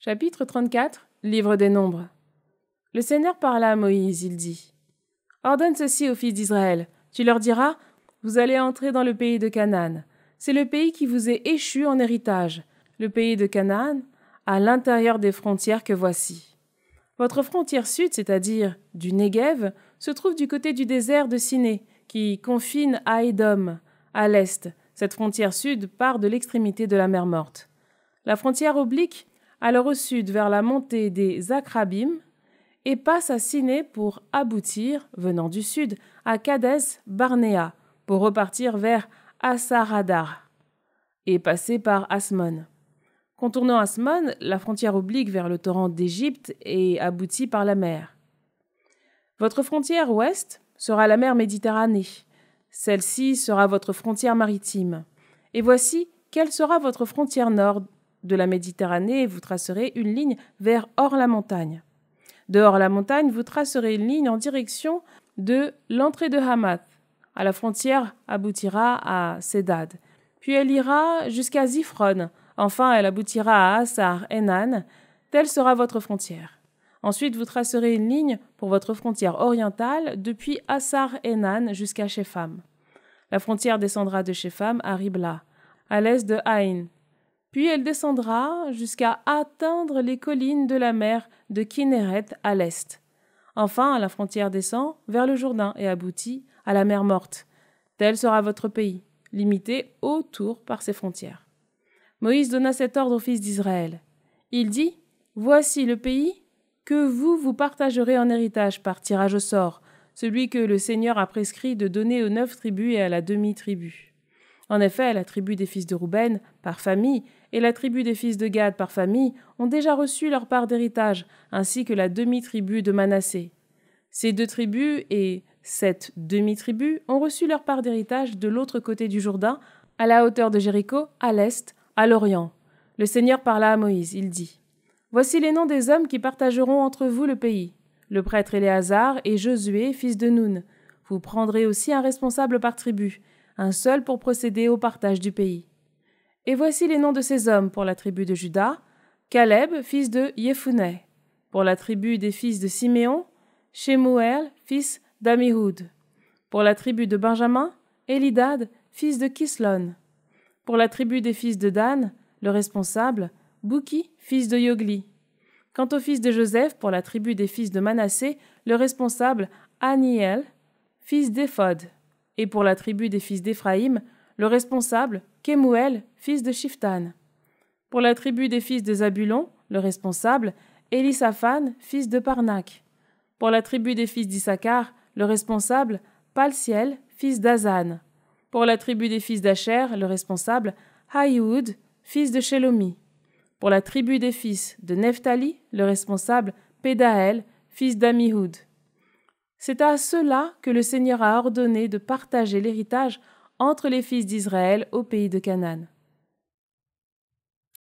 Chapitre 34, Livre des Nombres. Le Seigneur parla à Moïse, il dit « Ordonne ceci aux fils d'Israël. Tu leur diras, vous allez entrer dans le pays de Canaan. C'est le pays qui vous est échu en héritage, le pays de Canaan, à l'intérieur des frontières que voici. Votre frontière sud, c'est-à-dire du Néguev, se trouve du côté du désert de Siné, qui confine à Édom, à l'est. Cette frontière sud part de l'extrémité de la mer Morte. La frontière oblique alors au sud vers la montée des Akrabim et passe à Siné pour aboutir, venant du sud, à Kadès Barnéa pour repartir vers Assaradar et passer par Asmon. Contournant Asmon, la frontière oblique vers le torrent d'Égypte et aboutit par la mer. Votre frontière ouest sera la mer Méditerranée. Celle-ci sera votre frontière maritime. Et voici quelle sera votre frontière nord de la Méditerranée, et vous tracerez une ligne vers Hors-la-Montagne. De Hors-la-Montagne, vous tracerez une ligne en direction de l'entrée de Hamath. À la frontière aboutira à Sédad. Puis elle ira jusqu'à Ziphron. Enfin, elle aboutira à Assar Enan. Telle sera votre frontière. Ensuite, vous tracerez une ligne pour votre frontière orientale depuis Assar Enan jusqu'à Shepham. La frontière descendra de Shepham à Ribla, à l'est de Haïn. Puis elle descendra jusqu'à atteindre les collines de la mer de Kinneret à l'est. Enfin, la frontière descend vers le Jourdain et aboutit à la mer Morte. Tel sera votre pays, limité autour par ses frontières. Moïse donna cet ordre aux fils d'Israël. Il dit « Voici le pays que vous partagerez en héritage par tirage au sort, celui que le Seigneur a prescrit de donner aux 9 tribus et à la demi-tribu. » En effet, la tribu des fils de Rouben, par famille, et la tribu des fils de Gad, par famille, ont déjà reçu leur part d'héritage, ainsi que la demi-tribu de Manassé. Ces 2 tribus et cette demi-tribu ont reçu leur part d'héritage de l'autre côté du Jourdain, à la hauteur de Jéricho, à l'est, à l'orient. Le Seigneur parla à Moïse, il dit « Voici les noms des hommes qui partageront entre vous le pays. Le prêtre Éléazar et Josué, fils de Nun. Vous prendrez aussi un responsable par tribu, un seul pour procéder au partage du pays. Et voici les noms de ces hommes pour la tribu de Juda, Caleb, fils de Yephunneh. Pour la tribu des fils de Siméon, Shemuel, fils d'Amihud. Pour la tribu de Benjamin, Elidad, fils de Kislon. Pour la tribu des fils de Dan, le responsable, Bouki, fils de Yogli. Quant aux fils de Joseph, pour la tribu des fils de Manassé, le responsable, Aniel, fils d'Éphod. Et pour la tribu des fils d'Éphraïm, le responsable, Kemuel, fils de Shiftan. Pour la tribu des fils de Zabulon, le responsable, Élisaphan, fils de Parnak. Pour la tribu des fils d'Issachar, le responsable, Paltiel, fils d'Azan. Pour la tribu des fils d'Acher, le responsable, Haïoud, fils de Shelomi. Pour la tribu des fils de Nephtali, le responsable, Pédaël, fils d'Amihud. C'est à ceux-là que le Seigneur a ordonné de partager l'héritage entre les fils d'Israël au pays de Canaan.